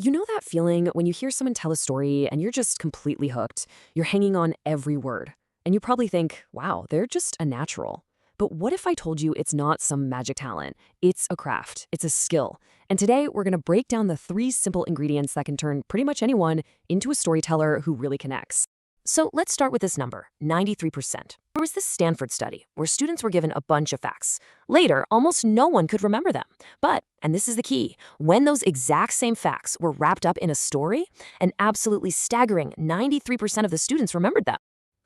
You know that feeling when you hear someone tell a story and you're just completely hooked? You're hanging on every word. And you probably think, wow, they're just a natural. But what if I told you it's not some magic talent? It's a craft, it's a skill. And today we're going to break down the three simple ingredients that can turn pretty much anyone into a storyteller who really connects. So let's start with this number, 93%. There was this Stanford study where students were given a bunch of facts. Later, almost no one could remember them. But, and this is the key, when those exact same facts were wrapped up in a story, an absolutely staggering 93% of the students remembered them.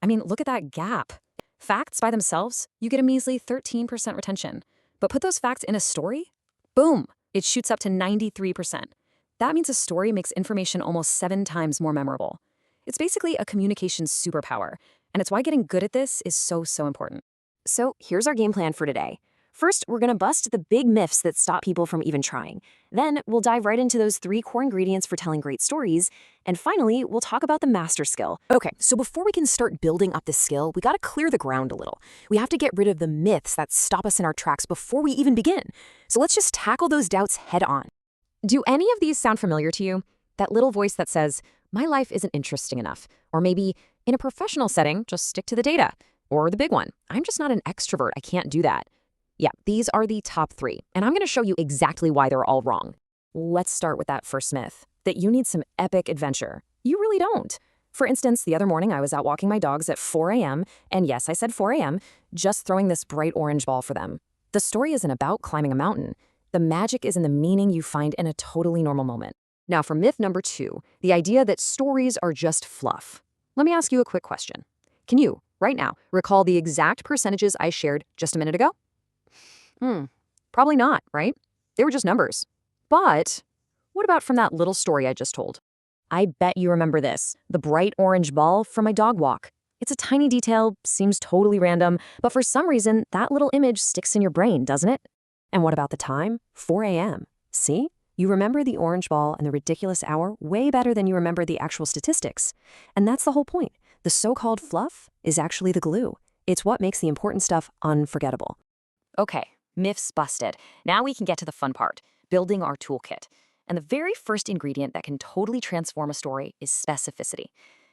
I mean, look at that gap. Facts by themselves, you get a measly 13% retention. But put those facts in a story, boom, it shoots up to 93%. That means a story makes information almost 7 times more memorable. It's basically a communication superpower, and it's why getting good at this is so important. So here's our game plan for today. First, we're gonna bust the big myths that stop people from even trying. Then, we'll dive right into those 3 core ingredients for telling great stories. And finally, we'll talk about the master skill. Okay, so before we can start building up this skill, we gotta clear the ground a little. We have to get rid of the myths that stop us in our tracks before we even begin. So let's just tackle those doubts head on. Do any of these sound familiar to you? That little voice that says, my life isn't interesting enough. Or maybe, in a professional setting, just stick to the data. Or the big one, I'm just not an extrovert, I can't do that. Yeah, these are the top 3, and I'm going to show you exactly why they're all wrong. Let's start with that first myth, that you need some epic adventure. You really don't. For instance, the other morning I was out walking my dogs at 4 a.m., and yes, I said 4 a.m., just throwing this bright orange ball for them. The story isn't about climbing a mountain. The magic is in the meaning you find in a totally normal moment. Now for myth number 2, the idea that stories are just fluff. Let me ask you a quick question. Can you, right now, recall the exact percentages I shared just a minute ago? Probably not, right? They were just numbers. But what about from that little story I just told? I bet you remember this, the bright orange ball from my dog walk. It's a tiny detail, seems totally random, but for some reason, that little image sticks in your brain, doesn't it? And what about the time? 4 a.m. See? You remember the orange ball and the ridiculous hour way better than you remember the actual statistics. And that's the whole point. The so-called fluff is actually the glue. It's what makes the important stuff unforgettable. Okay, myths busted. Now we can get to the fun part, building our toolkit. And the very first ingredient that can totally transform a story is specificity.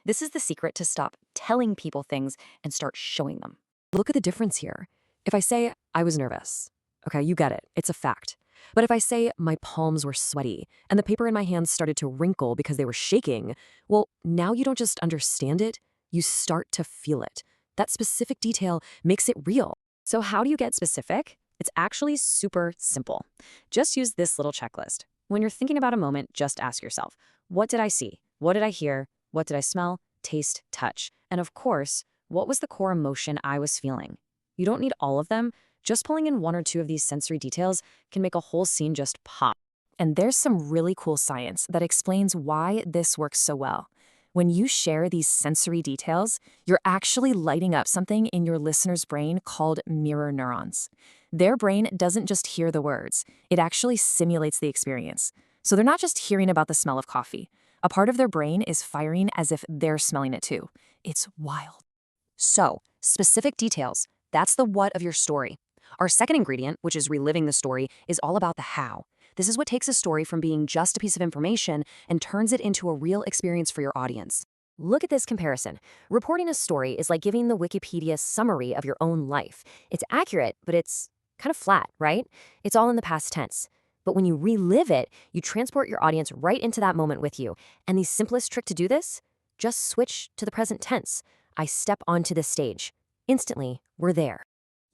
This is the secret to stop telling people things and start showing them. Look at the difference here. If I say, I was nervous, okay, you get it, it's a fact. But if I say my palms were sweaty and the paper in my hands started to wrinkle because they were shaking, well, now you don't just understand it, you start to feel it. That specific detail makes it real. So how do you get specific? It's actually super simple. Just use this little checklist. When you're thinking about a moment, just ask yourself, what did I see? What did I hear? What did I smell, taste, touch? And of course, what was the core emotion I was feeling? You don't need all of them. Just pulling in 1 or 2 of these sensory details can make a whole scene just pop. And there's some really cool science that explains why this works so well. When you share these sensory details, you're actually lighting up something in your listener's brain called mirror neurons. Their brain doesn't just hear the words, it actually simulates the experience. So they're not just hearing about the smell of coffee. A part of their brain is firing as if they're smelling it too. It's wild. So, specific details, that's the what of your story. Our second ingredient, which is reliving the story, is all about the how. This is what takes a story from being just a piece of information and turns it into a real experience for your audience. Look at this comparison. Reporting a story is like giving the Wikipedia summary of your own life. It's accurate, but it's kind of flat, right? It's all in the past tense. But when you relive it, you transport your audience right into that moment with you. And the simplest trick to do this? Just switch to the present tense. I step onto the stage. Instantly, we're there.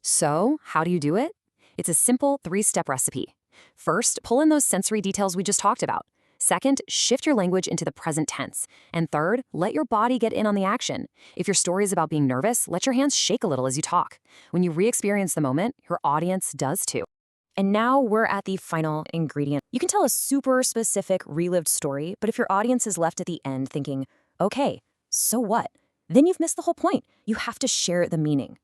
So, how do you do it? It's a simple 3-step recipe. First, pull in those sensory details we just talked about. Second, shift your language into the present tense. And third, let your body get in on the action. If your story is about being nervous, let your hands shake a little as you talk. When you re-experience the moment, your audience does too. And now we're at the final ingredient. You can tell a super specific relived story, but if your audience is left at the end thinking, okay, so what? Then you've missed the whole point. You have to share the meaning.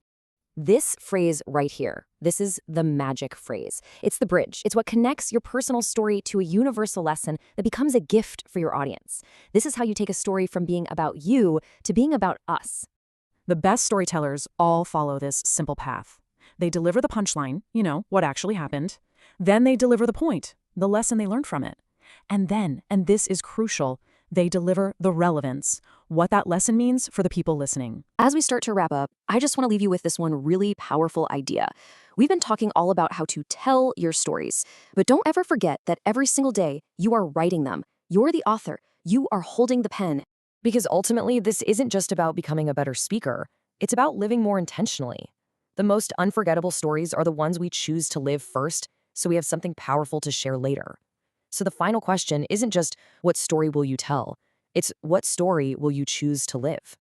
This phrase right here, this is the magic phrase. It's the bridge. It's what connects your personal story to a universal lesson that becomes a gift for your audience. This is how you take a story from being about you to being about us. The best storytellers all follow this simple path. They deliver the punchline, what actually happened. Then they deliver the point, the lesson they learned from it. And then, and this is crucial, they deliver the relevance, what that lesson means for the people listening. As we start to wrap up, I just want to leave you with this one really powerful idea. We've been talking all about how to tell your stories, but don't ever forget that every single day you are writing them. You're the author. You are holding the pen. Because ultimately, this isn't just about becoming a better speaker. It's about living more intentionally. The most unforgettable stories are the ones we choose to live first, so we have something powerful to share later. So the final question isn't just what story will you tell? It's what story will you choose to live?